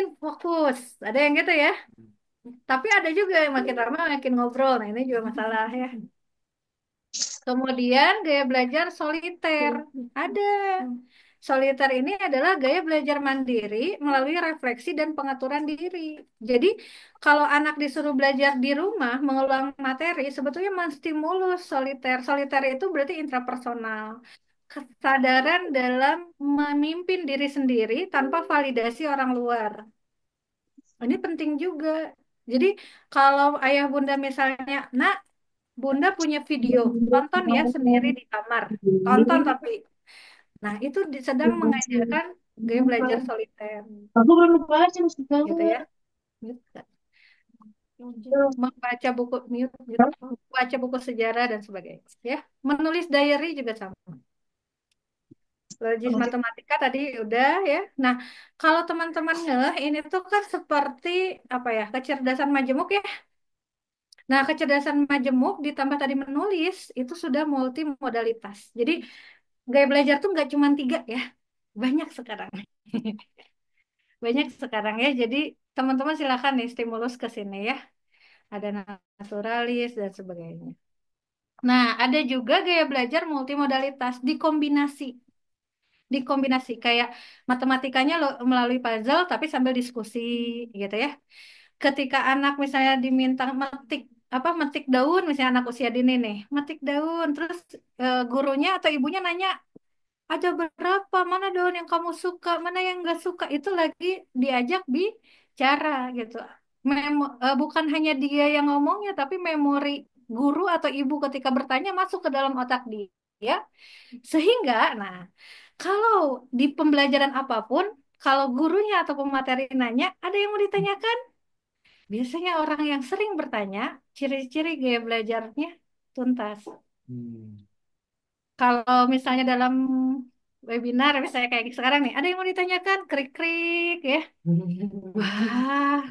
makin fokus. Ada yang gitu ya. Tapi ada juga yang makin lama makin ngobrol. Nah, ini juga masalah ya. Kemudian gaya belajar soliter. Ada. Soliter ini adalah gaya belajar mandiri melalui refleksi dan pengaturan diri. Jadi, kalau anak disuruh belajar di rumah, mengulang materi, sebetulnya menstimulus soliter. Soliter itu berarti intrapersonal. Kesadaran dalam memimpin diri sendiri tanpa validasi orang luar. Ini penting juga. Jadi, kalau ayah bunda misalnya, nak, bunda punya video, tonton ya sendiri di kamar. Tonton tapi. Nah, itu sedang mengajarkan gaya belajar soliter, Aku belum baca maksud gitu banget. ya. Gitu. Membaca buku mute, gitu. Baca buku sejarah dan sebagainya. Ya, menulis diary juga sama. Logis matematika tadi udah ya. Nah, kalau teman-teman ngeh, ini tuh kan seperti apa ya, kecerdasan majemuk ya. Nah, kecerdasan majemuk ditambah tadi menulis itu sudah multi modalitas. Jadi gaya belajar tuh nggak cuma tiga ya, banyak sekarang. Banyak sekarang ya. Jadi teman-teman silakan nih stimulus ke sini ya. Ada naturalis dan sebagainya. Nah, ada juga gaya belajar multimodalitas dikombinasi. Dikombinasi kayak matematikanya melalui puzzle tapi sambil diskusi gitu ya. Ketika anak misalnya diminta metik metik daun misalnya anak usia dini nih, metik daun terus gurunya atau ibunya nanya ada berapa, mana daun yang kamu suka, mana yang nggak suka, itu lagi diajak bicara gitu. Bukan hanya dia yang ngomongnya, tapi memori guru atau ibu ketika bertanya masuk ke dalam otak dia. Sehingga, nah, kalau di pembelajaran apapun, kalau gurunya atau pemateri nanya, ada yang mau ditanyakan? Biasanya orang yang sering bertanya, ciri-ciri gaya belajarnya tuntas. Hmm. Kalau misalnya dalam webinar, misalnya kayak sekarang nih, ada yang mau ditanyakan, krik-krik ya. Wah,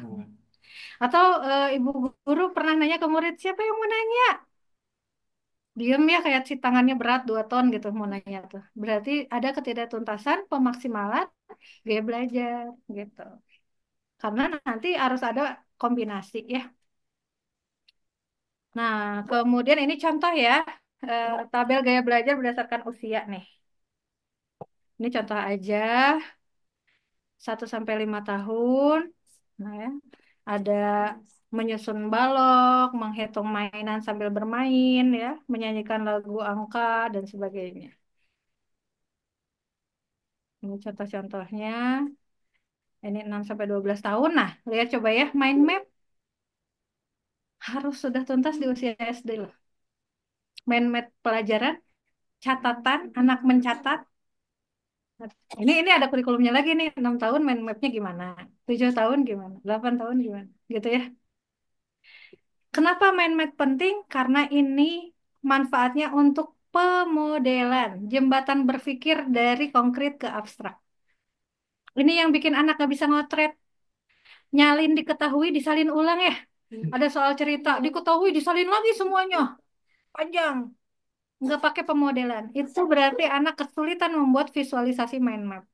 atau ibu guru pernah nanya ke murid, siapa yang mau nanya? Diem ya, kayak si tangannya berat 2 ton gitu mau nanya tuh. Berarti ada ketidaktuntasan, pemaksimalan, gaya belajar gitu. Karena nanti harus ada kombinasi ya. Nah, kemudian ini contoh ya, tabel gaya belajar berdasarkan usia nih. Ini contoh aja. 1 sampai 5 tahun. Nah, ya. Ada menyusun balok, menghitung mainan sambil bermain, ya, menyanyikan lagu angka, dan sebagainya. Ini contoh-contohnya. Ini 6 sampai 12 tahun. Nah, lihat coba ya, mind map harus sudah tuntas di usia SD loh. Mind map pelajaran, catatan, anak mencatat. Ini ada kurikulumnya lagi nih. 6 tahun mind mapnya gimana? 7 tahun gimana? 8 tahun gimana? Gitu ya. Kenapa mind map penting? Karena ini manfaatnya untuk pemodelan, jembatan berpikir dari konkret ke abstrak. Ini yang bikin anak gak bisa ngotret. Nyalin diketahui, disalin ulang ya. Ada soal cerita, diketahui, disalin lagi semuanya. Panjang. Nggak pakai pemodelan. Itu berarti anak kesulitan membuat visualisasi mind map.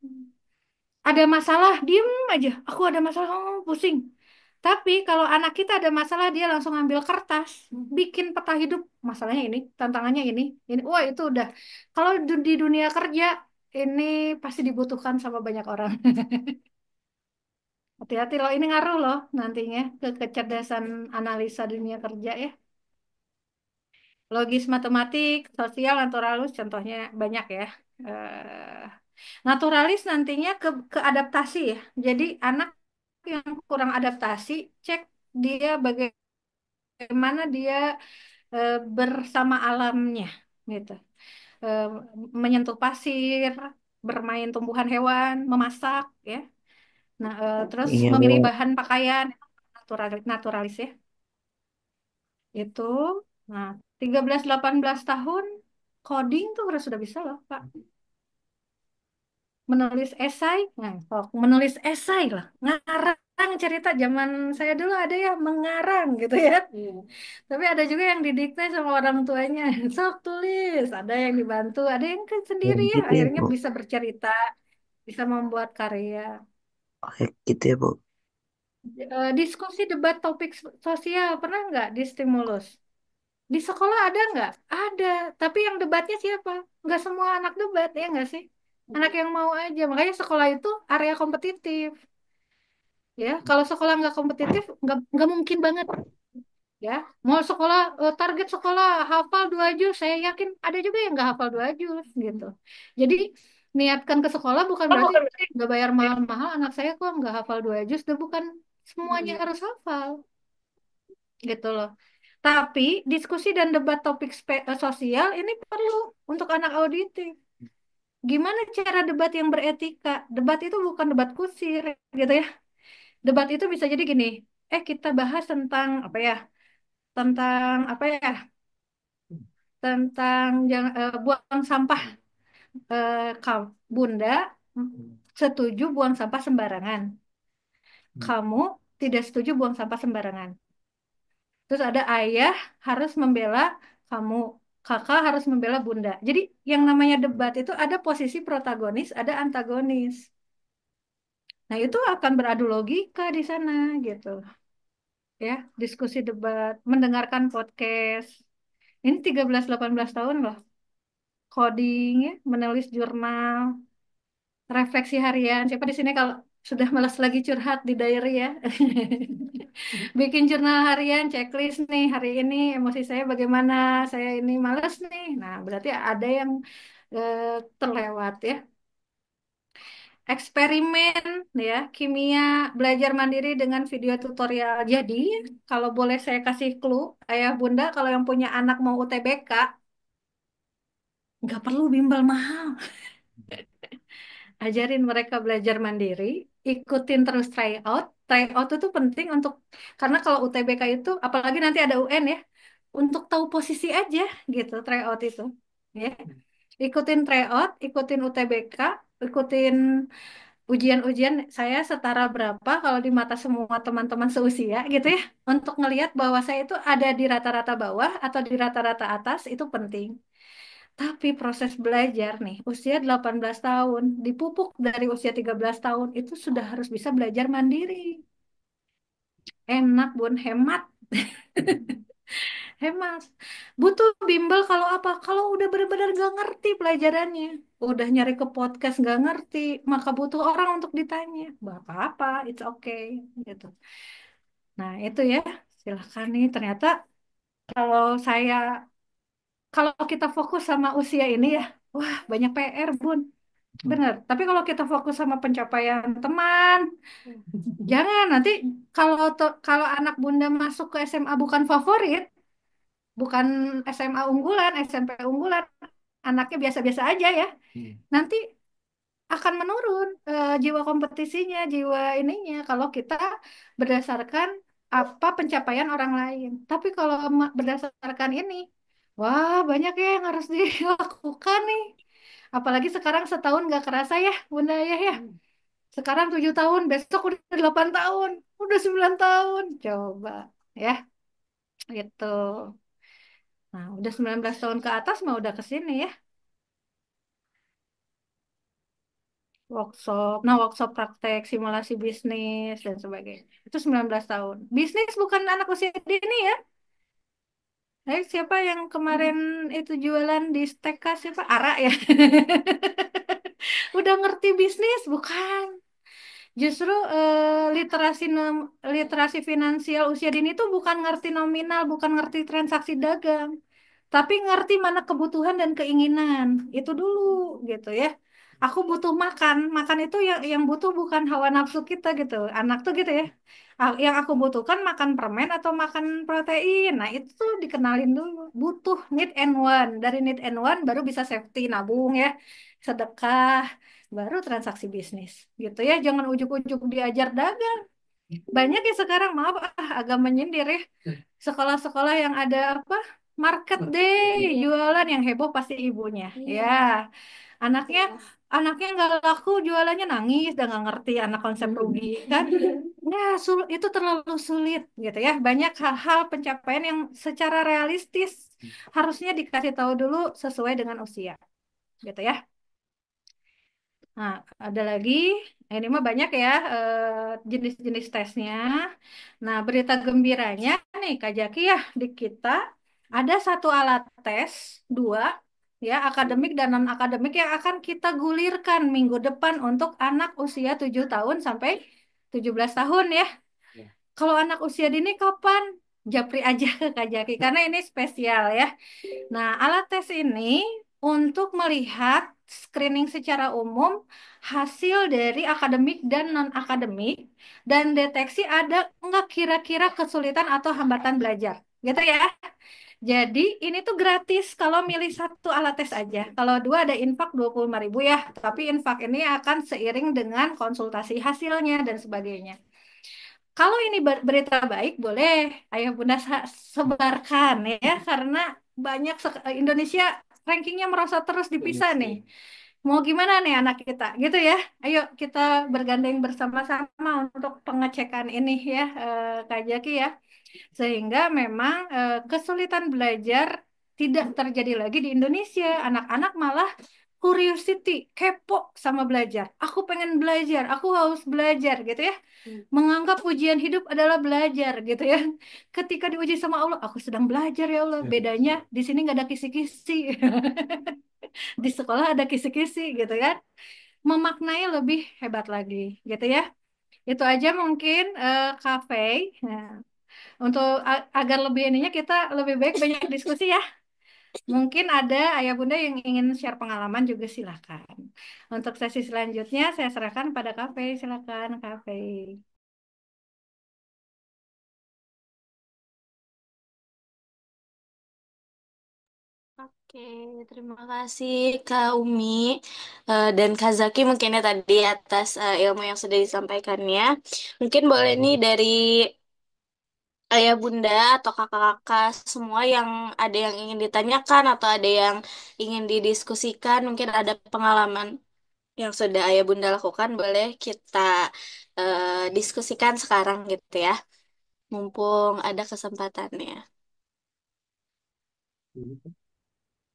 Ada masalah, diem aja. Aku ada masalah, oh, pusing. Tapi kalau anak kita ada masalah, dia langsung ambil kertas, bikin peta hidup. Masalahnya ini, tantangannya ini. Wah, itu udah. Kalau di dunia kerja, ini pasti dibutuhkan sama banyak orang. Hati-hati loh, ini ngaruh loh nantinya ke kecerdasan analisa dunia kerja ya. Logis matematik, sosial, naturalis, contohnya banyak ya. Eh, Naturalis nantinya ke adaptasi ya. Jadi anak yang kurang adaptasi, cek dia bagaimana dia bersama alamnya gitu. Eh, Menyentuh pasir, bermain tumbuhan hewan, memasak ya. Nah, terus Iya, memilih Bu. bahan pakaian naturalis ya. Itu. Nah, 13-18 tahun coding tuh udah sudah bisa loh, Pak. Menulis esai, nah, menulis esai lah, ngarang cerita. Zaman saya dulu ada ya mengarang gitu ya. Iya. Tapi ada juga yang didikte sama orang tuanya, sok tulis. Ada yang dibantu, ada yang kan Oh, sendiri ya. gitu ya, Akhirnya Bu. bisa bercerita, bisa membuat karya. Oke, gitu ya, Bu. Diskusi debat topik sosial pernah nggak di stimulus? Di sekolah ada nggak? Ada. Tapi yang debatnya siapa? Nggak semua anak debat, ya nggak sih? Anak yang mau aja. Makanya sekolah itu area kompetitif. Ya, kalau sekolah nggak kompetitif, nggak mungkin banget. Ya, mau sekolah target sekolah hafal 2 juz, saya yakin ada juga yang nggak hafal 2 juz gitu. Jadi niatkan ke sekolah bukan Oh, berarti bukan berarti. nggak bayar mahal-mahal. Anak saya kok nggak hafal 2 juz, dan bukan semuanya harus hafal gitu loh. Tapi diskusi dan debat topik sosial ini perlu untuk anak auditif. Gimana cara debat yang beretika? Debat itu bukan debat kusir gitu ya. Debat itu bisa jadi gini. Kita bahas tentang apa ya? Tentang apa ya? Tentang buang sampah. Bunda setuju buang sampah sembarangan. Kamu tidak setuju buang sampah sembarangan. Terus ada ayah harus membela kamu, kakak harus membela bunda. Jadi yang namanya debat itu ada posisi protagonis, ada antagonis. Nah, itu akan beradu logika di sana gitu. Ya, diskusi debat, mendengarkan podcast. Ini 13-18 tahun loh. Coding ya, menulis jurnal, refleksi harian. Siapa di sini kalau sudah malas lagi curhat di diary ya? Bikin jurnal harian, checklist nih, hari ini emosi saya bagaimana, saya ini malas nih. Nah, berarti ada yang eh, terlewat ya. Eksperimen ya, kimia, belajar mandiri dengan video tutorial. Jadi, kalau boleh saya kasih clue, ayah bunda, kalau yang punya anak mau UTBK, nggak perlu bimbel mahal. Ajarin mereka belajar mandiri, ikutin terus tryout. Tryout itu penting untuk, karena kalau UTBK itu, apalagi nanti ada UN ya, untuk tahu posisi aja gitu tryout itu. Ya, ikutin tryout, ikutin UTBK, ikutin ujian-ujian saya setara berapa kalau di mata semua teman-teman seusia gitu ya, untuk ngelihat bahwa saya itu ada di rata-rata bawah atau di rata-rata atas itu penting. Tapi proses belajar nih, usia 18 tahun, dipupuk dari usia 13 tahun, itu sudah harus bisa belajar mandiri. Enak, Bun, hemat. Hemat. Butuh bimbel kalau apa? Kalau udah benar-benar gak ngerti pelajarannya. Udah nyari ke podcast gak ngerti, maka butuh orang untuk ditanya. Gak apa-apa, it's okay. Gitu. Nah, itu ya. Silahkan nih, ternyata kalau saya, kalau kita fokus sama usia ini ya, wah banyak PR, Bun. Bener. Tapi kalau kita fokus sama pencapaian teman, jangan nanti kalau anak bunda masuk ke SMA bukan favorit, bukan SMA unggulan, SMP unggulan, anaknya biasa-biasa aja ya. Nanti akan menurun jiwa kompetisinya, jiwa ininya kalau kita berdasarkan apa pencapaian orang lain. Tapi kalau berdasarkan ini, wah banyak ya yang harus dilakukan nih. Apalagi sekarang setahun nggak kerasa ya, Bunda ya. Sekarang 7 tahun, besok udah 8 tahun, udah 9 tahun. Coba ya, gitu. Nah, udah 19 tahun ke atas mah udah ke sini ya. Workshop, nah workshop praktek, simulasi bisnis, dan sebagainya. Itu 19 tahun. Bisnis bukan anak usia dini ya. Siapa yang kemarin itu jualan di Steka, siapa? Ara ya. Udah ngerti bisnis, bukan? Justru literasi finansial usia dini itu bukan ngerti nominal, bukan ngerti transaksi dagang, tapi ngerti mana kebutuhan dan keinginan. Itu dulu gitu ya. Aku butuh makan, makan itu yang butuh bukan hawa nafsu kita gitu. Anak tuh gitu ya. Yang aku butuhkan makan permen atau makan protein. Nah, itu tuh dikenalin dulu. Butuh need and want. Dari need and want baru bisa safety nabung ya. Sedekah, baru transaksi bisnis gitu ya. Jangan ujuk-ujuk diajar dagang. Banyak ya sekarang, maaf agak menyindir ya, sekolah-sekolah yang ada apa, market day, jualan yang heboh pasti ibunya ya, anaknya anaknya nggak laku, jualannya nangis dan nggak ngerti anak konsep rugi kan. Nah, itu terlalu sulit gitu ya. Banyak hal-hal pencapaian yang secara realistis harusnya dikasih tahu dulu sesuai dengan usia gitu ya. Nah, ada lagi, ini mah banyak ya jenis-jenis tesnya. Nah, berita gembiranya nih Kak Jaki ya, di kita ada satu alat tes, dua, ya akademik dan non-akademik yang akan kita gulirkan minggu depan untuk anak usia 7 tahun sampai 17 tahun ya. Ya. Kalau anak usia dini kapan? Japri aja ke Kak Jaki, karena ini spesial ya. Nah, alat tes ini untuk melihat screening secara umum hasil dari akademik dan non-akademik dan deteksi ada nggak kira-kira kesulitan atau hambatan belajar. Gitu ya. Jadi ini tuh gratis kalau milih satu alat tes aja. Kalau dua ada infak 25.000 ya. Tapi infak ini akan seiring dengan konsultasi hasilnya dan sebagainya. Kalau ini berita baik, boleh Ayah Bunda sebarkan ya, karena Indonesia rankingnya merosot terus dipisah nih. Mau gimana nih anak kita, gitu ya? Ayo kita bergandeng bersama-sama untuk pengecekan ini ya, Kak Jaki ya, sehingga memang kesulitan belajar tidak terjadi lagi di Indonesia. Anak-anak malah curiosity, kepo sama belajar. Aku pengen belajar, aku haus belajar gitu ya. Menganggap ujian hidup adalah belajar gitu ya. Ketika diuji sama Allah, aku sedang belajar ya Allah. Bedanya di sini nggak ada kisi-kisi. Di sekolah ada kisi-kisi gitu kan. Memaknai lebih hebat lagi gitu ya. Itu aja mungkin kafe. Nah, untuk agar lebih ininya kita lebih baik banyak diskusi ya. Mungkin ada ayah bunda yang ingin share pengalaman juga silakan. Untuk sesi selanjutnya saya serahkan pada kafe. Silakan kafe. Oke, terima kasih Kak Umi dan Kak Zaki mungkin ya tadi atas ilmu yang sudah disampaikannya. Mungkin boleh nih dari ayah bunda atau kakak-kakak semua yang ada yang ingin ditanyakan atau ada yang ingin didiskusikan, mungkin ada pengalaman yang sudah ayah bunda lakukan, boleh kita diskusikan sekarang gitu ya, mumpung ada kesempatannya.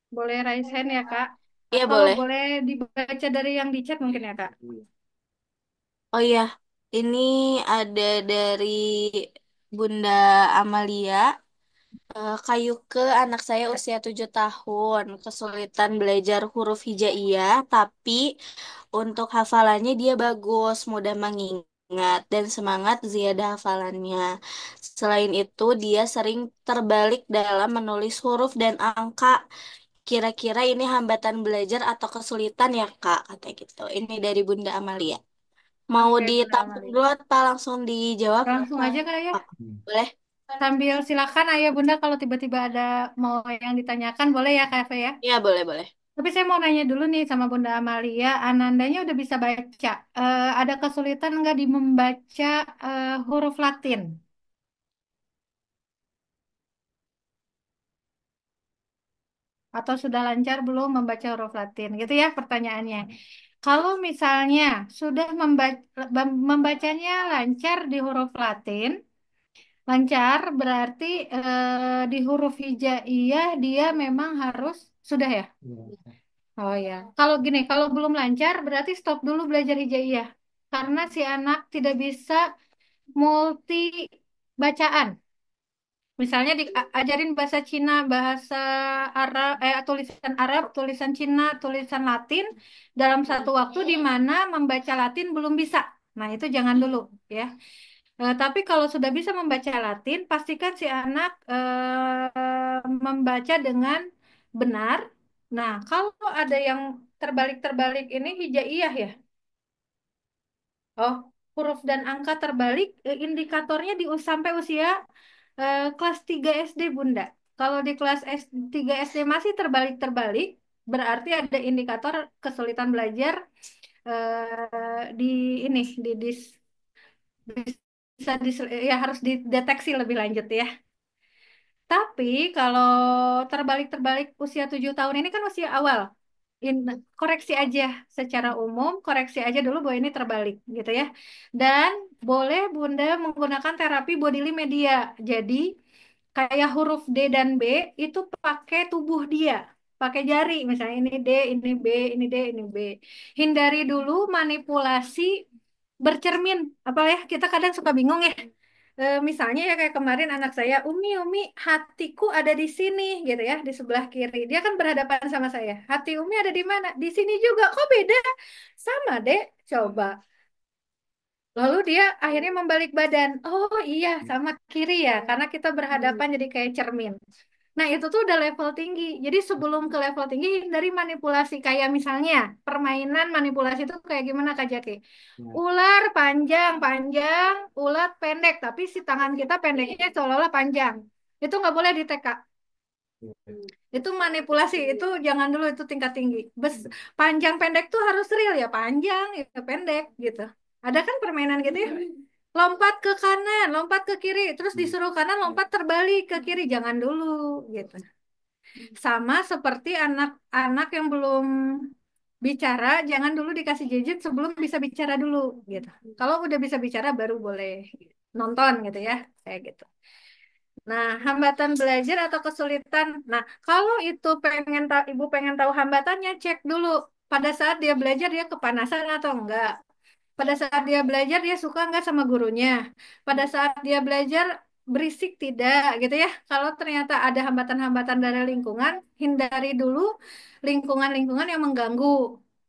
Boleh raise hand ya, Kak. Iya Atau boleh. boleh dibaca dari yang di chat mungkin ya, Kak. Oh iya, ini ada dari Bunda Amalia. Kayuke anak saya usia 7 tahun, kesulitan belajar huruf hijaiyah, tapi untuk hafalannya dia bagus, mudah mengingat, dan semangat ziyadah hafalannya. Selain itu, dia sering terbalik dalam menulis huruf dan angka. Kira-kira ini hambatan belajar atau kesulitan ya, Kak? Kata gitu. Ini dari Bunda Amalia. Mau Oke, Bunda ditampung Amali. dulu apa langsung dijawab? Langsung aja, Kak, ya. Oh, boleh? Sambil silakan Ayah Bunda kalau tiba-tiba ada mau yang ditanyakan, boleh ya, Kak Eve, ya. Ya, boleh, boleh. Tapi saya mau nanya dulu nih sama Bunda Amalia. Anandanya udah bisa baca. Ada kesulitan nggak di membaca huruf Latin? Atau sudah lancar belum membaca huruf Latin? Gitu ya pertanyaannya. Kalau misalnya sudah membacanya lancar di huruf Latin, lancar berarti di huruf hijaiyah dia memang harus sudah ya? Oh ya. Kalau gini, kalau belum lancar berarti stop dulu belajar hijaiyah. Karena si anak tidak bisa multi bacaan. Misalnya diajarin bahasa Cina, bahasa Arab, tulisan Arab, tulisan Cina, tulisan Latin dalam satu waktu di mana membaca Latin belum bisa. Nah, itu jangan dulu ya. Tapi kalau sudah bisa membaca Latin, pastikan si anak membaca dengan benar. Nah, kalau ada yang terbalik-terbalik ini hijaiyah ya. Oh, huruf dan angka terbalik, indikatornya sampai usia kelas 3 SD, Bunda. Kalau di kelas 3 SD masih terbalik-terbalik, berarti ada indikator kesulitan belajar di ini, bisa ya harus dideteksi lebih lanjut ya. Tapi kalau terbalik-terbalik usia 7 tahun ini kan usia awal. Koreksi aja secara umum, koreksi aja dulu bahwa ini terbalik gitu ya. Dan boleh Bunda menggunakan terapi bodily media. Jadi kayak huruf D dan B itu pakai tubuh dia, pakai jari, misalnya ini D, ini B, ini D, ini B. Hindari dulu manipulasi bercermin. Apa ya? Kita kadang suka bingung ya. Misalnya ya kayak kemarin anak saya, Umi, hatiku ada di sini gitu ya, di sebelah kiri. Dia kan berhadapan sama saya. Hati Umi ada di mana? Di sini juga. Kok beda? Sama, Dek. Coba. Lalu dia akhirnya membalik badan. Oh iya, sama kiri ya, karena kita berhadapan jadi kayak cermin. Nah, itu tuh udah level tinggi. Jadi sebelum ke level tinggi, dari manipulasi. Kayak misalnya, permainan manipulasi itu kayak gimana Kak Jaki? Ular panjang, ulat pendek. Tapi si tangan kita pendeknya seolah-olah panjang. Itu nggak boleh di TK. Itu manipulasi, itu jangan dulu, itu tingkat tinggi. Panjang pendek tuh harus real ya, panjang ya pendek gitu. Ada kan permainan gitu ya. Lompat ke kanan, lompat ke kiri, terus disuruh kanan lompat terbalik ke kiri, jangan dulu gitu. Sama seperti anak-anak yang belum bicara, jangan dulu dikasih gadget sebelum bisa bicara dulu gitu. Kalau udah bisa bicara baru boleh nonton gitu ya, kayak gitu. Nah, hambatan belajar atau kesulitan. Nah, kalau itu ibu pengen tahu hambatannya, cek dulu pada saat dia belajar dia kepanasan atau enggak. Pada saat dia belajar dia suka enggak sama gurunya. Pada saat dia belajar berisik tidak gitu ya. Kalau ternyata ada hambatan-hambatan dari lingkungan, hindari dulu lingkungan-lingkungan yang mengganggu.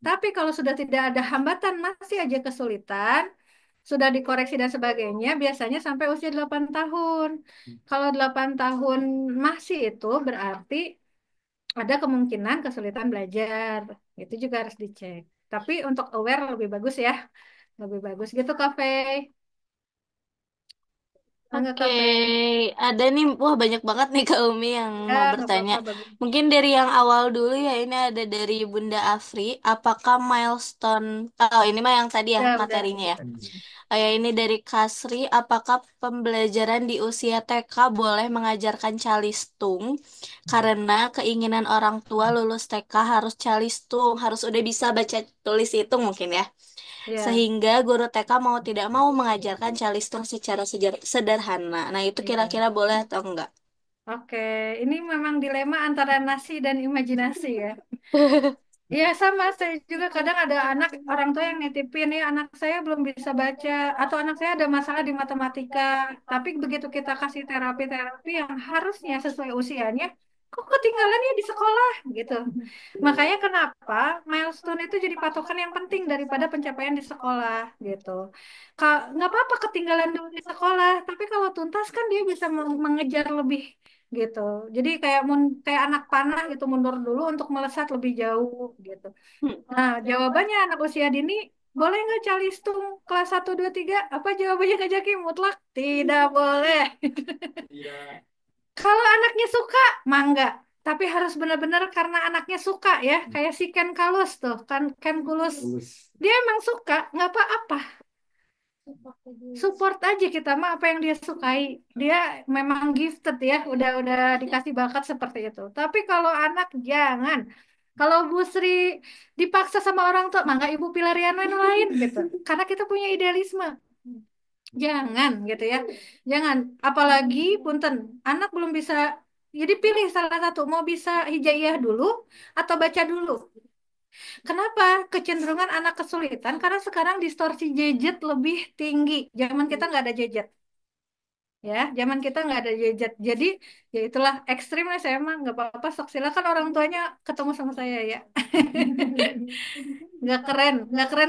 Tapi kalau sudah tidak ada hambatan, masih aja kesulitan, sudah dikoreksi dan sebagainya, biasanya sampai usia 8 tahun. Kalau 8 tahun masih itu berarti ada kemungkinan kesulitan belajar. Itu juga harus dicek. Tapi untuk aware lebih bagus ya. Lebih bagus gitu, Kafe. Enggak, Oke, Kafe. ada nih, wah banyak banget nih Kak Umi yang Ya, mau nggak bertanya. apa-apa, bagus. Mungkin dari yang awal dulu ya, ini ada dari Bunda Afri. Apakah milestone, oh ini mah yang tadi ya Ya, udah. materinya ya. Oh ya, ini dari Kasri, apakah pembelajaran di usia TK boleh mengajarkan calistung? Karena keinginan orang tua lulus TK harus calistung, harus udah bisa baca tulis hitung mungkin ya. Ya, Sehingga guru TK mau tidak mau mengajarkan calistung secara sederhana. Nah, itu iya. kira-kira boleh atau enggak? Oke, ini memang dilema antara nasi dan imajinasi ya. Iya sama, saya juga kadang ada anak orang tua yang nitipin ya anak saya belum bisa baca atau anak saya ada masalah di matematika. Tapi begitu kita kasih terapi-terapi yang harusnya sesuai usianya, kok ketinggalannya di sekolah gitu. Makanya kenapa milestone itu jadi patokan yang penting daripada pencapaian di sekolah gitu. Nggak apa-apa ketinggalan dulu di sekolah, tapi kalau tuntas kan dia bisa mengejar lebih gitu. Jadi kayak anak panah gitu mundur dulu untuk melesat lebih jauh gitu. Hmm. Nah, jawabannya anak usia dini boleh nggak calistung kelas 1, 2, 3? Apa jawabannya Kak Jaki? Mutlak tidak boleh. Kalau anaknya suka, mangga. Tapi harus benar-benar karena anaknya suka ya. Kayak si Ken Kalus tuh, kan Ken Kulus. Dia emang suka, nggak apa-apa. Support aja kita mah apa yang dia sukai. Dia memang gifted ya, udah dikasih bakat seperti itu. Tapi kalau anak jangan. Kalau Bu Sri dipaksa sama orang tua, mangga ibu pilih yang lain gitu. Karena kita punya idealisme. Jangan gitu ya. Jangan. Apalagi punten, anak belum bisa. Jadi pilih salah satu, mau bisa hijaiyah dulu atau baca dulu. Kenapa? Kecenderungan anak kesulitan karena sekarang distorsi gadget lebih tinggi. Zaman kita nggak ada gadget, ya. Zaman kita nggak ada gadget. Jadi ya itulah ekstrim lah saya mah nggak apa-apa. Sok silakan orang tuanya ketemu sama saya ya. Nggak keren.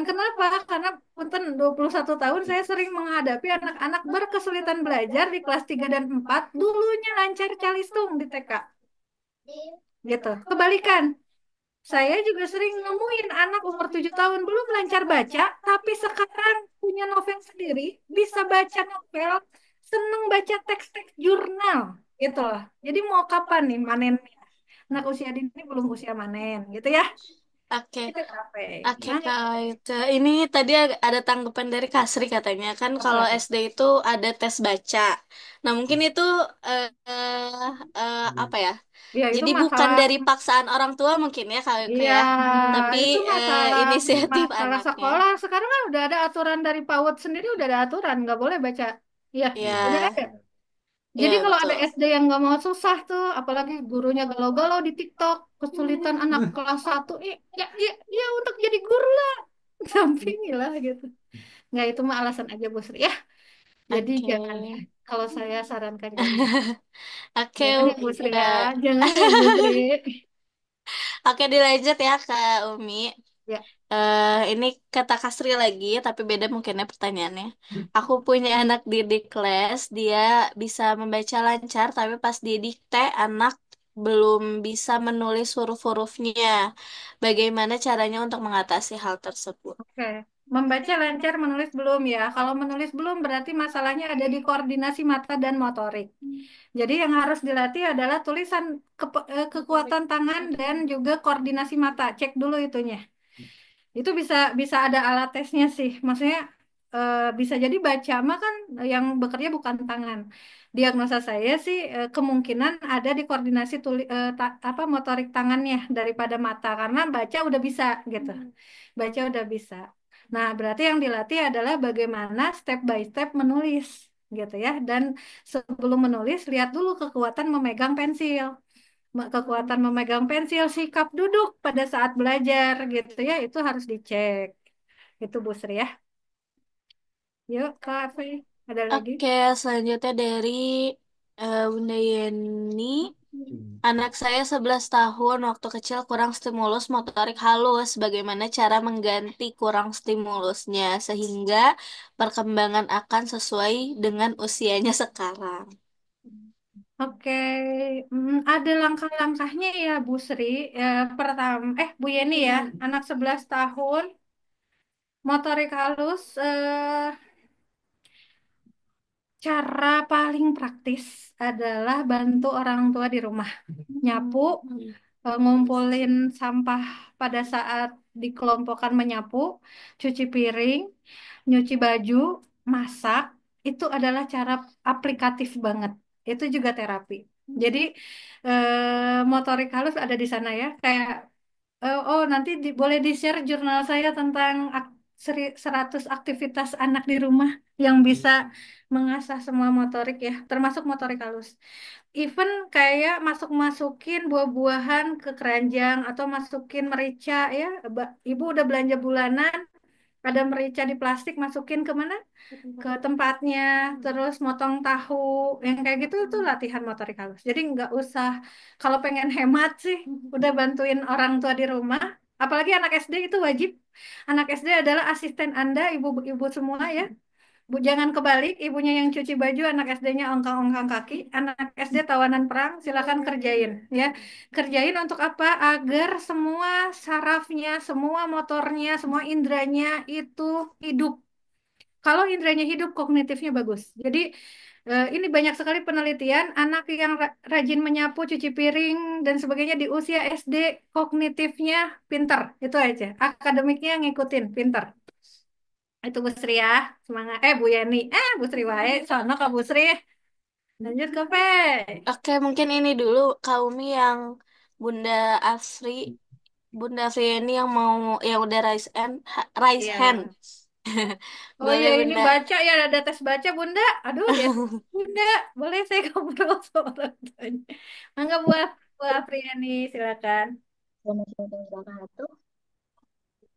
Kenapa? Karena punten 21 tahun saya sering menghadapi anak-anak berkesulitan belajar di kelas 3 dan 4. Dulunya lancar calistung di TK. Gitu. Kebalikan. Saya juga sering nemuin anak umur 7 tahun belum lancar baca, tapi sekarang punya novel sendiri, bisa baca novel, seneng baca teks-teks jurnal, gitu loh. Jadi mau kapan nih manennya? Anak usia dini belum usia manen, gitu ya. Oke, Itu kafe. oke Nah, Kak Aita. Ini tadi ada tanggapan dari Kasri katanya kan kalau apa tuh? SD itu ada tes baca. Nah, mungkin itu apa ya? Ya, itu Jadi bukan masalah. dari paksaan orang tua mungkin ya Kak Aita Iya, ya, tapi itu masalah inisiatif masalah anaknya. sekolah. Sekarang kan udah ada aturan dari PAUD sendiri, udah ada aturan nggak boleh baca. Iya, udah Ya, ada. Jadi Ya, kalau ada betul. SD yang nggak mau susah tuh, apalagi gurunya galau-galau di TikTok, kesulitan anak kelas 1, ya, ya, ya untuk jadi guru lah, dampingi lah gitu. Nggak, itu mah alasan aja Bu Sri ya. Jadi Oke. jangan ya. Kalau saya sarankan jangan. Oke, Jangan ya Bu Sri ya. eh, Jangan ya Bu Sri. oke dilanjut ya Kak Umi. Ya, Ini kata Kasri lagi, tapi beda mungkinnya pertanyaannya. Aku punya anak di kelas, dia bisa membaca lancar, tapi pas didikte anak belum bisa menulis huruf-hurufnya. Bagaimana caranya untuk mengatasi hal tersebut? oke. Membaca lancar, menulis belum ya. Kalau menulis belum berarti masalahnya ada di koordinasi mata dan motorik. Jadi yang harus dilatih adalah tulisan, kekuatan tangan dan juga koordinasi mata. Cek dulu itunya. Itu bisa bisa ada alat tesnya sih. Maksudnya bisa jadi baca mah kan yang bekerja bukan tangan. Diagnosa saya sih kemungkinan ada di koordinasi apa motorik tangannya daripada mata karena baca udah bisa gitu. Baca udah bisa. Nah, berarti yang dilatih adalah bagaimana step by step menulis gitu ya. Dan sebelum menulis lihat dulu kekuatan memegang pensil, kekuatan memegang pensil, sikap duduk pada saat belajar gitu ya, itu harus dicek. Itu Bu Sri ya. Yuk, Kak Afri, ada lagi? Oke, selanjutnya dari Bunda Yeni. Anak saya 11 tahun, waktu kecil kurang stimulus motorik halus. Bagaimana cara mengganti kurang stimulusnya sehingga perkembangan akan sesuai dengan usianya sekarang? Oke, ada langkah-langkahnya ya Bu Sri. Pertama, Bu Yeni ya, anak 11 tahun, motorik halus, cara paling praktis adalah bantu orang tua di rumah. Nyapu, ngumpulin sampah pada saat dikelompokkan menyapu, cuci piring, nyuci baju, masak, itu adalah cara aplikatif banget. Itu juga terapi. Jadi motorik halus ada di sana ya. Kayak nanti boleh di-share jurnal saya tentang 100 aktivitas anak di rumah yang bisa mengasah semua motorik ya, termasuk motorik halus. Even kayak masukin buah-buahan ke keranjang atau masukin merica ya. Ibu udah belanja bulanan, ada merica di plastik, masukin ke mana? Ke tempatnya, terus motong tahu, yang kayak gitu itu latihan motorik halus. Jadi nggak usah, kalau pengen hemat sih, udah bantuin orang tua di rumah. Apalagi anak SD itu wajib. Anak SD adalah asisten Anda, ibu-ibu semua ya. Bu, jangan kebalik, ibunya yang cuci baju, anak SD-nya ongkang-ongkang kaki, anak SD tawanan perang, silakan kerjain ya. Kerjain untuk apa? Agar semua sarafnya, semua motornya, semua indranya itu hidup. Kalau indranya hidup, kognitifnya bagus. Jadi ini banyak sekali penelitian, anak yang rajin menyapu, cuci piring, dan sebagainya di usia SD, kognitifnya pinter. Itu aja. Akademiknya ngikutin, pinter. Itu Bu Sri ya, semangat. Bu Yani, Bu Sri wae, sono ke Bu Sri. Lanjut ke P. Oke, mungkin ini dulu Kaumi yang Bunda Asri, Bunda Asri ini yang mau yang udah raise hand. Iya. Oh Boleh ya, ini Bunda. baca ya, ada tes baca Bunda. Aduh ya, Bunda, boleh saya ngobrol sama orang tuanya. Mangga Bu Afriani, silakan. Assalamualaikum warahmatullahi wabarakatuh.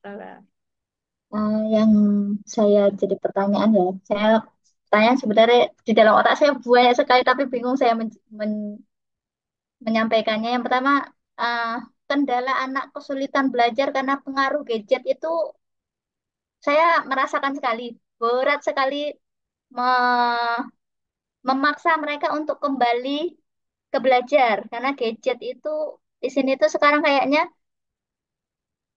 Salam. Yang saya jadi pertanyaan ya, saya tanya sebenarnya di dalam otak saya banyak sekali tapi bingung saya menyampaikannya. Yang pertama, eh, kendala anak kesulitan belajar karena pengaruh gadget itu saya merasakan sekali, berat sekali me- memaksa mereka untuk kembali ke belajar karena gadget itu di sini tuh sekarang kayaknya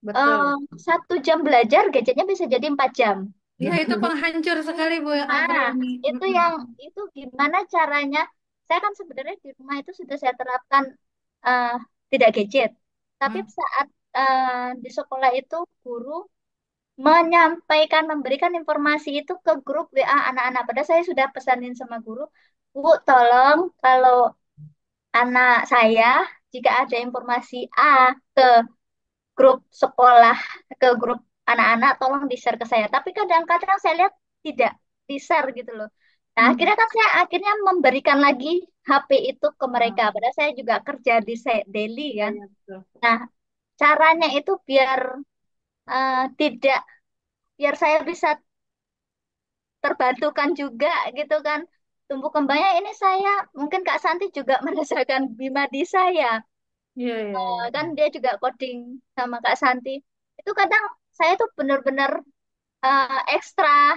Betul. 1 jam belajar gadgetnya bisa jadi 4 jam. Ya itu penghancur sekali Bu Nah, Afriani. itu yang itu gimana caranya? Saya kan sebenarnya di rumah itu sudah saya terapkan eh, tidak gadget. Tapi saat di sekolah itu guru menyampaikan, memberikan informasi itu ke grup WA anak-anak. Padahal saya sudah pesanin sama guru, Bu, tolong kalau anak saya jika ada informasi A ke grup sekolah, ke grup anak-anak, tolong di-share ke saya. Tapi kadang-kadang saya lihat tidak di-share gitu loh. Nah, akhirnya kan saya akhirnya memberikan lagi HP itu ke mereka. Ah, Padahal saya juga kerja di Daily iya, kan. iya, betul. Nah, caranya itu biar tidak, biar saya bisa terbantukan juga gitu kan. Tumbuh kembangnya ini saya, mungkin Kak Santi juga merasakan Bima di saya. Iya, iya, iya. Kan dia juga coding sama Kak Santi. Itu kadang saya tuh bener-bener ekstra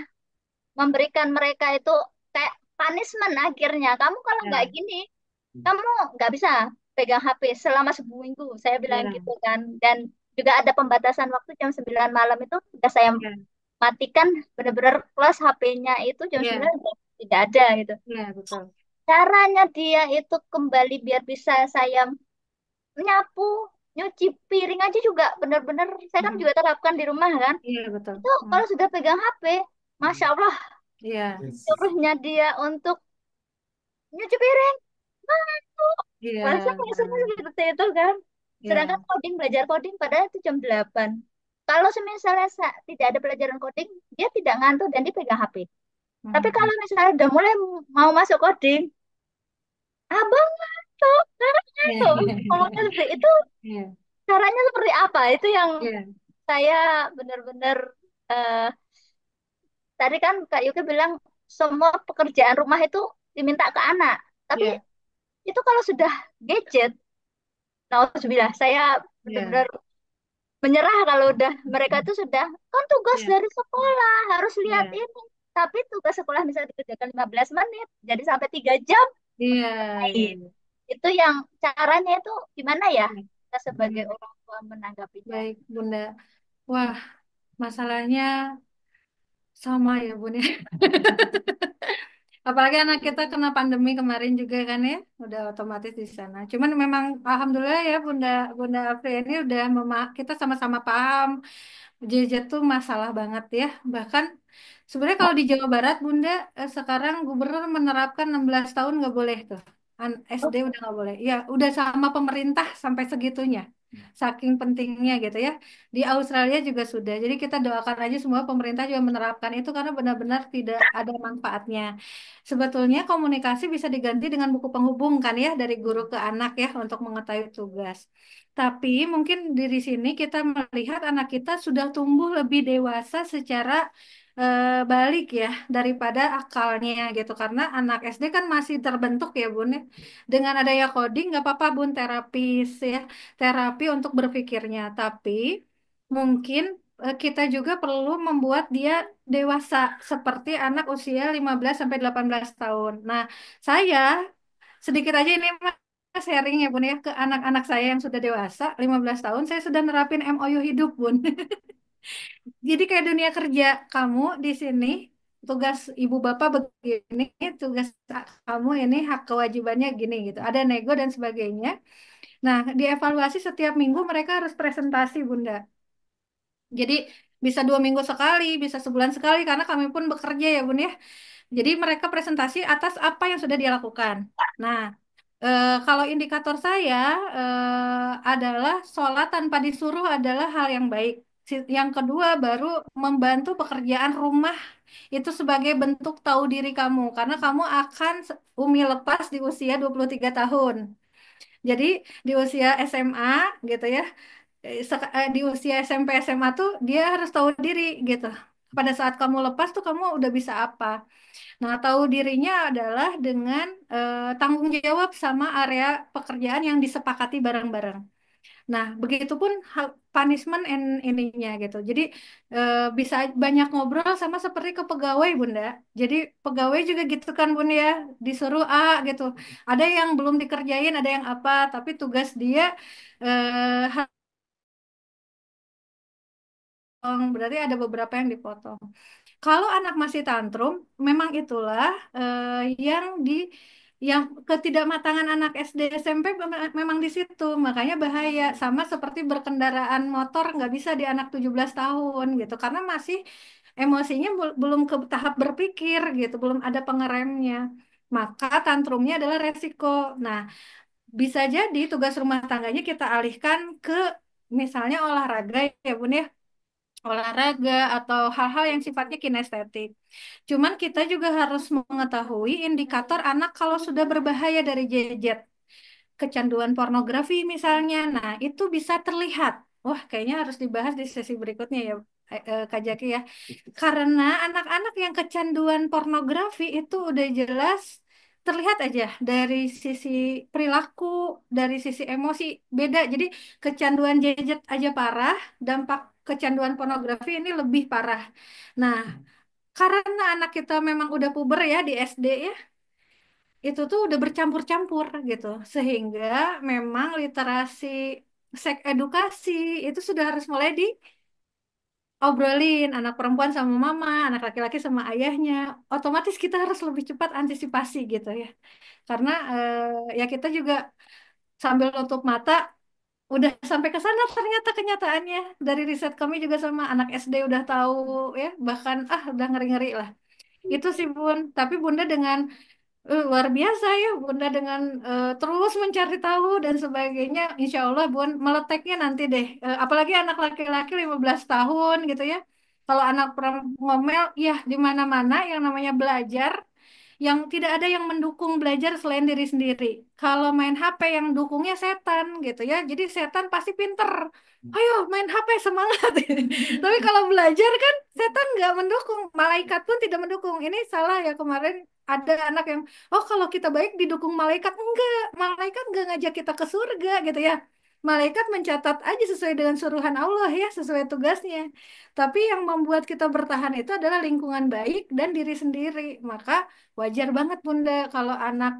memberikan mereka itu kayak punishment akhirnya. Kamu kalau nggak Ya, gini, kamu nggak bisa pegang HP selama seminggu. Saya bilang ya, gitu kan. Dan juga ada pembatasan waktu jam 9 malam itu sudah saya ya, matikan, bener-bener close HP-nya itu jam ya, 9 udah tidak ada gitu. ya, betul. Caranya dia itu kembali biar bisa saya nyapu, nyuci piring aja juga bener-bener saya kan Hmm. juga terapkan di rumah kan. Iya, betul. Itu Hmm. kalau sudah pegang HP, Masya Allah, Iya, suruhnya dia untuk nyuci piring. iya, Masa maksudnya seperti itu kan? Sedangkan iya. coding, belajar coding padahal itu jam 8. Kalau misalnya tidak ada pelajaran coding, dia tidak ngantuk dan dia pegang HP. Tapi Hmm. kalau misalnya udah mulai mau masuk coding, abang ngantuk, kakak Iya, ngantuk. Ngomongnya seperti itu, iya, caranya seperti apa? Itu yang iya, saya benar-benar, eh, tadi kan Kak Yuki bilang semua pekerjaan rumah itu diminta ke anak. Tapi iya, itu kalau sudah gadget, nauzubillah, saya iya, benar-benar menyerah kalau udah mereka itu sudah kan tugas iya, dari sekolah harus lihat iya, ini. Tapi tugas sekolah misalnya dikerjakan 15 menit, jadi sampai 3 jam. iya, iya, Baik. Itu yang caranya itu gimana ya? iya. Kita sebagai Hmm. orang tua menanggapinya. Baik, Bunda. Wah, masalahnya sama ya, Bun ya. Apalagi anak kita kena pandemi kemarin juga kan ya, udah otomatis di sana. Cuman memang alhamdulillah ya Bunda Bunda Afri ini udah kita sama-sama paham gadget tuh masalah banget ya. Bahkan sebenarnya kalau di Jawa Barat Bunda sekarang gubernur menerapkan 16 tahun nggak boleh tuh. SD Oh, udah nggak boleh. Ya, udah sama pemerintah sampai segitunya. Saking pentingnya gitu ya. Di Australia juga sudah. Jadi kita doakan aja semua pemerintah juga menerapkan itu karena benar-benar tidak ada manfaatnya. Sebetulnya komunikasi bisa diganti dengan buku penghubung kan ya dari guru ke anak ya untuk mengetahui tugas. Tapi mungkin dari sini kita melihat anak kita sudah tumbuh lebih dewasa secara balik ya daripada akalnya gitu. Karena anak SD kan masih terbentuk ya Bun ya. Dengan adanya coding nggak apa-apa Bun terapis ya. Terapi untuk berpikirnya. Tapi mungkin kita juga perlu membuat dia dewasa seperti anak usia 15 sampai 18 tahun. Nah, saya sedikit aja ini Mas sharing ya Bun ya ke anak-anak saya yang sudah dewasa 15 tahun saya sudah nerapin MOU hidup Bun. Jadi kayak dunia kerja kamu di sini tugas ibu bapak begini, tugas kamu ini hak kewajibannya gini gitu. Ada nego dan sebagainya. Nah, dievaluasi setiap minggu mereka harus presentasi Bunda. Jadi bisa 2 minggu sekali, bisa sebulan sekali karena kami pun bekerja ya Bun ya. Jadi mereka presentasi atas apa yang sudah dia lakukan. Nah, kalau indikator saya adalah sholat tanpa disuruh adalah hal yang baik. Yang kedua baru membantu pekerjaan rumah itu sebagai bentuk tahu diri kamu karena kamu akan umi lepas di usia 23 tahun. Jadi di usia SMA gitu ya, di usia SMP SMA tuh dia harus tahu diri gitu. Pada saat kamu lepas tuh kamu udah bisa apa. Nah, tahu dirinya adalah dengan tanggung jawab sama area pekerjaan yang disepakati bareng-bareng. Nah, begitupun hal punishment and ininya gitu. Jadi bisa banyak ngobrol sama seperti ke pegawai, Bunda. Jadi pegawai juga gitu kan, Bunda ya, disuruh A gitu. Ada yang belum dikerjain, ada yang apa, tapi tugas dia berarti ada beberapa yang dipotong. Kalau anak masih tantrum, memang itulah yang yang ketidakmatangan anak SD SMP memang di situ, makanya bahaya. Sama seperti berkendaraan motor nggak bisa di anak 17 tahun gitu, karena masih emosinya belum ke tahap berpikir gitu, belum ada pengeremnya. Maka tantrumnya adalah resiko. Nah, bisa jadi tugas rumah tangganya kita alihkan ke misalnya olahraga ya Bun ya olahraga atau hal-hal yang sifatnya kinestetik. Cuman kita juga harus mengetahui indikator anak kalau sudah berbahaya dari gadget, kecanduan pornografi misalnya. Nah, itu bisa terlihat. Wah, kayaknya harus dibahas di sesi berikutnya ya, Kak Jaki ya. Karena anak-anak yang kecanduan pornografi itu udah jelas terlihat aja dari sisi perilaku, dari sisi emosi beda. Jadi kecanduan gadget aja parah, dampak kecanduan pornografi ini lebih parah. Nah, karena anak kita memang udah puber ya di SD ya, itu tuh udah bercampur-campur gitu. Sehingga memang literasi seks edukasi itu sudah harus mulai diobrolin anak perempuan sama mama, anak laki-laki sama ayahnya. Otomatis kita harus lebih cepat antisipasi gitu ya. Karena ya kita juga sambil nutup mata udah sampai ke sana ternyata kenyataannya. Dari riset kami juga sama anak SD udah tahu ya, bahkan udah ngeri-ngeri lah. Itu sih Bun, tapi Bunda dengan luar biasa ya Bunda dengan terus mencari tahu dan sebagainya. Insya Allah Bun meleteknya nanti deh. Apalagi anak laki-laki 15 tahun gitu ya. Kalau anak perempuan ngomel ya di mana-mana yang namanya belajar yang tidak ada yang mendukung belajar selain diri sendiri. Kalau main HP yang dukungnya setan gitu ya. Jadi setan pasti pinter. Ayo main HP semangat. Tapi kalau belajar kan setan nggak mendukung. Malaikat pun tidak mendukung. Ini salah ya kemarin ada anak yang oh kalau kita baik didukung malaikat. Enggak. Malaikat nggak ngajak kita ke surga gitu ya. Malaikat mencatat aja sesuai dengan suruhan Allah ya, sesuai tugasnya. Tapi yang membuat kita bertahan itu adalah lingkungan baik dan diri sendiri. Maka wajar banget Bunda kalau anak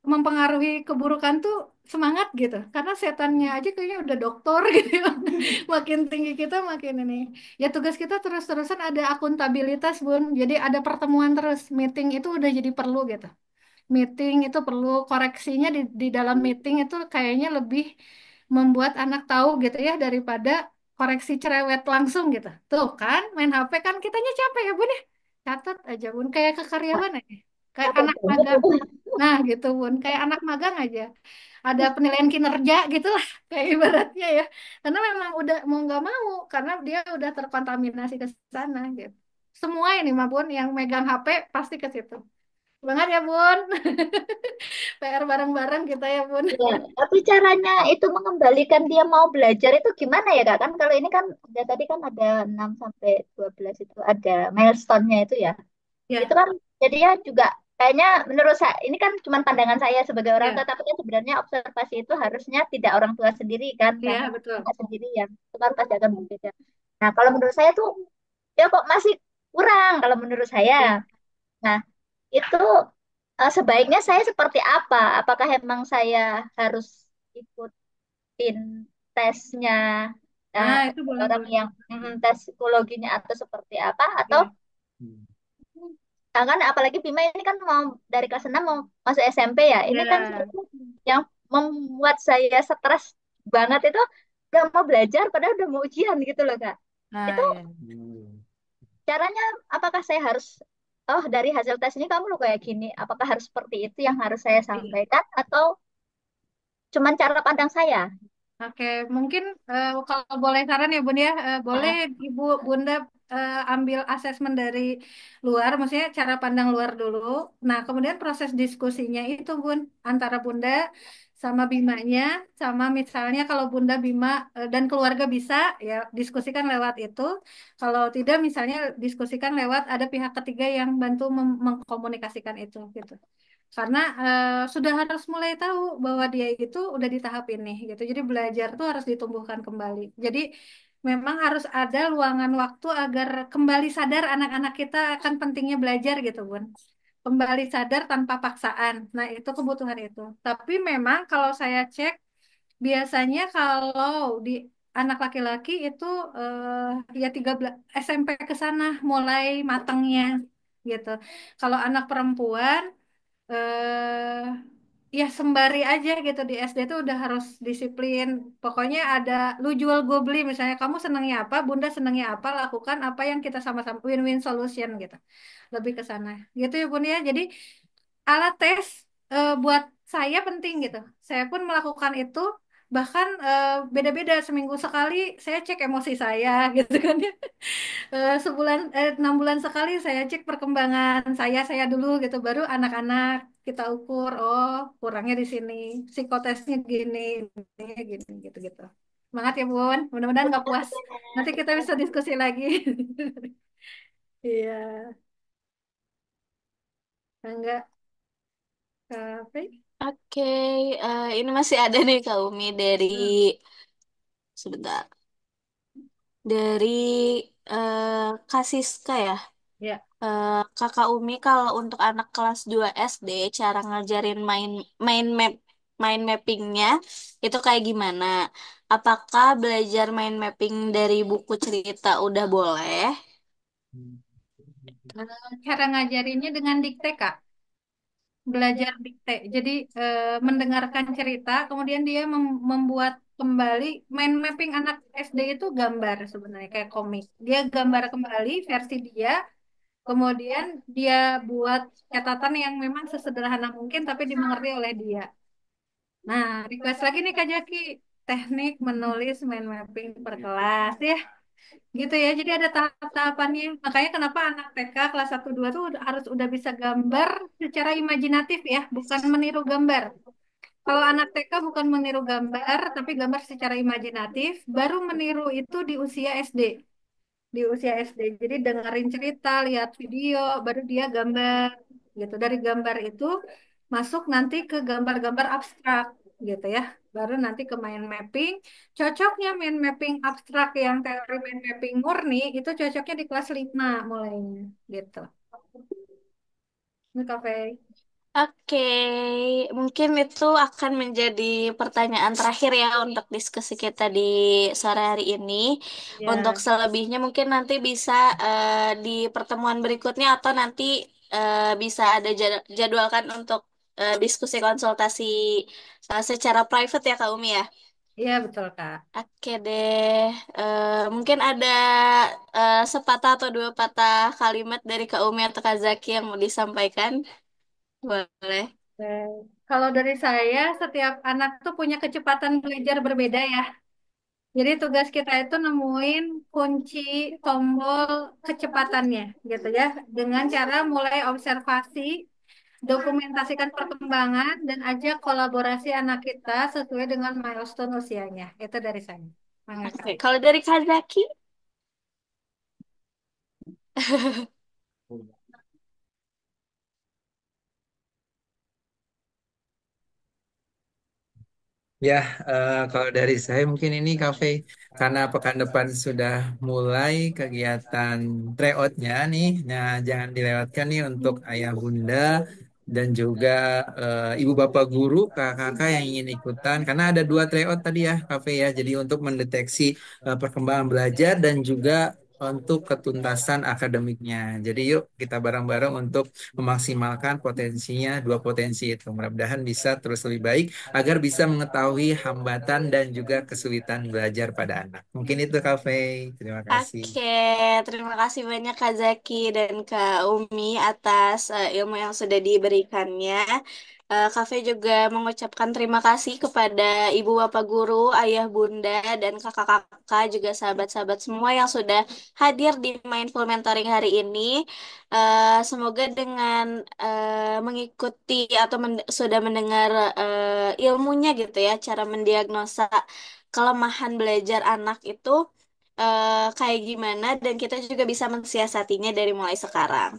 mempengaruhi keburukan tuh semangat gitu. Karena setannya aja kayaknya udah doktor gitu ya. Makin tinggi kita makin ini. Ya tugas kita terus-terusan ada akuntabilitas Bun. Jadi ada pertemuan terus. Meeting itu udah jadi perlu gitu. Meeting itu perlu koreksinya di dalam meeting itu kayaknya lebih membuat anak tahu gitu ya daripada koreksi cerewet langsung gitu. Tuh kan main HP kan kitanya capek ya Bun ya. Catat aja Bun kayak ke karyawan aja. Kayak Capek anak banget magang. itu. Nah gitu Bun, kayak anak magang aja. Ada penilaian kinerja gitu lah kayak ibaratnya ya. Karena memang udah mau nggak mau karena dia udah terkontaminasi ke sana gitu. Semua ini mah Bun yang megang HP pasti ke situ. Banget ya Bun. PR bareng-bareng kita ya Bun. Ya, tapi caranya itu mengembalikan dia mau belajar itu gimana ya Kak? Kan kalau ini kan ya tadi kan ada 6 sampai 12 itu ada milestone-nya itu ya. Itu Ya, kan jadinya juga kayaknya menurut saya ini kan cuma pandangan saya sebagai orang tua ya, tapi kan sebenarnya observasi itu harusnya tidak orang tua sendiri kan karena ya betul. anak sendiri yang itu kan pasti akan berbeda. Nah, kalau menurut saya tuh ya kok masih kurang kalau menurut saya. Ya. Nah, itu sebaiknya saya seperti apa? Apakah emang saya harus ikutin tesnya Nah, itu boleh orang boleh. yang tes psikologinya atau seperti apa? Atau Ya, kan apalagi Bima ini kan mau dari kelas 6 mau masuk SMP ya. Ini kan ya. sebenarnya yang membuat saya stres banget itu gak mau belajar padahal udah mau ujian gitu loh Kak. Itu Nah, ya. caranya apakah saya harus oh dari hasil tes ini kamu lo kayak gini. Apakah harus seperti itu yang harus saya Iya. sampaikan atau cuman cara pandang saya? Oke, mungkin kalau boleh saran ya Bun ya, boleh Ah, Ibu Bunda ambil asesmen dari luar, maksudnya cara pandang luar dulu. Nah, kemudian proses diskusinya itu Bun, antara Bunda sama Bimanya, sama misalnya kalau Bunda Bima dan keluarga bisa ya diskusikan lewat itu. Kalau tidak misalnya diskusikan lewat ada pihak ketiga yang bantu mengkomunikasikan itu gitu. Karena sudah harus mulai tahu bahwa dia itu udah di tahap ini gitu. Jadi belajar tuh harus ditumbuhkan kembali. Jadi memang harus ada luangan waktu agar kembali sadar anak-anak kita akan pentingnya belajar gitu, Bun. Kembali sadar tanpa paksaan. Nah, itu kebutuhan itu. Tapi memang kalau saya cek biasanya kalau di anak laki-laki itu ya 13 SMP ke sana mulai matangnya gitu. Kalau anak perempuan eh ya sembari aja gitu di SD tuh udah harus disiplin. Pokoknya ada lu jual gue beli misalnya kamu senangnya apa, Bunda senangnya apa, lakukan apa yang kita sama-sama win-win solution gitu. Lebih ke sana. Gitu ya Bun ya. Jadi alat tes buat saya penting gitu. Saya pun melakukan itu Bahkan beda-beda, seminggu sekali saya cek emosi saya gitu kan ya. 6 bulan sekali saya cek perkembangan saya dulu gitu, baru anak-anak kita ukur, oh kurangnya di sini, psikotesnya gini, ini gini gitu-gitu. Semangat ya Bun, mudah-mudahan nggak puas. Nanti kita bisa diskusi lagi. Iya, enggak tapi Oke, ini masih ada nih Kak Umi dari hmm, sebentar dari Kak Siska ya. ya. Eh, Kakak Umi kalau untuk anak kelas 2 SD cara ngajarin main map main mappingnya itu kayak gimana? Apakah belajar main mapping dari buku cerita udah boleh? Cara ngajarinnya dengan dikte Kak, belajar dikte. Jadi mendengarkan cerita, kemudian dia membuat kembali, mind mapping anak SD itu gambar sebenarnya kayak komik. Dia gambar kembali versi dia, kemudian dia buat catatan yang memang sesederhana mungkin tapi dimengerti oleh dia. Nah, request lagi nih Kak Jaki, teknik menulis mind mapping per kelas ya. Gitu ya, jadi ada tahap-tahapannya. Makanya kenapa anak TK kelas 1 2 tuh harus udah bisa gambar secara imajinatif ya, bukan meniru gambar. Kalau anak TK bukan meniru gambar, tapi gambar secara imajinatif, baru meniru itu di usia SD. Di usia SD. Jadi dengerin cerita, lihat video, baru dia gambar gitu. Dari gambar itu masuk nanti ke gambar-gambar abstrak gitu ya. Baru nanti ke mind mapping. Cocoknya mind mapping abstrak yang teori mind mapping murni itu cocoknya di kelas 5 mulainya gitu. Ini kafe. Oke, mungkin itu akan menjadi pertanyaan terakhir ya untuk diskusi kita di sore hari ini. Untuk Ya, selebihnya mungkin nanti bisa di pertemuan berikutnya atau nanti bisa ada jadwalkan untuk diskusi konsultasi secara private ya Kak Umi ya. iya betul Kak. Oke deh, mungkin ada sepatah atau dua patah kalimat dari Kak Umi atau Kak Zaki yang mau disampaikan. Boleh. Eh, Kalau dari saya, setiap anak tuh punya kecepatan belajar berbeda ya. Jadi tugas kita itu nemuin kunci tombol kecepatannya gitu ya. Dengan cara mulai observasi, dokumentasikan perkembangan, dan ajak kolaborasi anak kita sesuai dengan milestone usianya. Itu dari saya. Mangga, Kak. Oke, kalau dari Kak Zaki, Ya, kalau dari saya mungkin ini kafe karena pekan depan sudah mulai kegiatan tryoutnya nih. Nah, jangan dilewatkan nih untuk ayah bunda dan juga ibu bapak guru, kakak-kakak yang ingin ikutan. Karena ada dua tryout tadi ya, kafe ya. Jadi untuk mendeteksi perkembangan belajar dan juga untuk ketuntasan akademiknya. Jadi yuk kita bareng-bareng untuk memaksimalkan potensinya, dua potensi itu. Mudah-mudahan bisa terus lebih baik agar bisa mengetahui hambatan dan juga kesulitan belajar pada anak. Mungkin itu Kak Fei. Terima kasih. oke, terima kasih banyak Kak Zaki dan Kak Umi atas ilmu yang sudah diberikannya. Kak Fei juga mengucapkan terima kasih kepada ibu bapak guru, ayah bunda, dan kakak-kakak juga sahabat-sahabat semua yang sudah hadir di Mindful Mentoring hari ini. Semoga dengan mengikuti atau sudah mendengar ilmunya gitu ya, cara mendiagnosa kelemahan belajar anak itu kayak gimana dan kita juga bisa mensiasatinya dari mulai sekarang.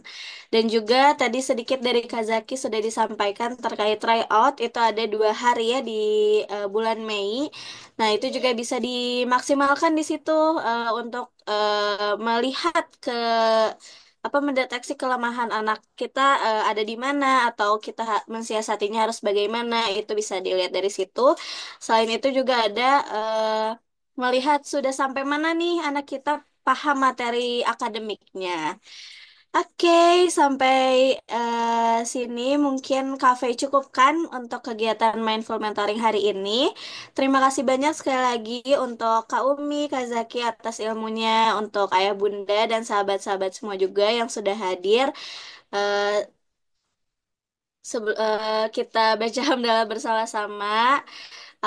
Dan juga tadi sedikit dari Kazaki sudah disampaikan terkait tryout itu ada 2 hari ya di bulan Mei. Nah itu juga bisa dimaksimalkan di situ untuk melihat ke apa mendeteksi kelemahan anak kita ada di mana atau kita mensiasatinya harus bagaimana itu bisa dilihat dari situ. Selain itu juga ada melihat sudah sampai mana nih anak kita paham materi akademiknya. Oke, sampai sini mungkin kafe cukupkan untuk kegiatan Mindful Mentoring hari ini. Terima kasih banyak sekali lagi untuk Kak Umi, Kak Zaki atas ilmunya, untuk Ayah Bunda dan sahabat-sahabat semua juga yang sudah hadir. Eh, kita baca hamdalah bersama-sama.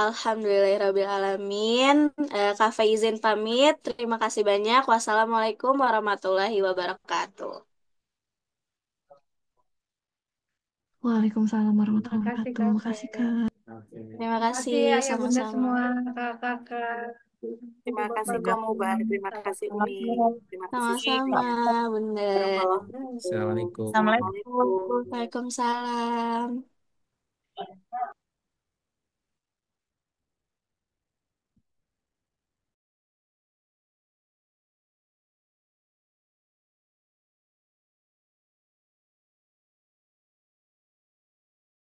Alhamdulillahirrabbilalamin. Kak Fa izin pamit. Terima kasih banyak. Wassalamualaikum warahmatullahi wabarakatuh. Waalaikumsalam Terima warahmatullahi kasih wabarakatuh. Kak Makasih, Kak. Oke. Terima Terima kasih, kasih ayah bunda sama-sama. semua, kakak-kakak, ibu Terima kasih bapak. kamu, Mbak. Terima kasih Uni. Terima kasih Sama-sama, semuanya. Bunda. Assalamualaikum. Assalamualaikum. Waalaikumsalam.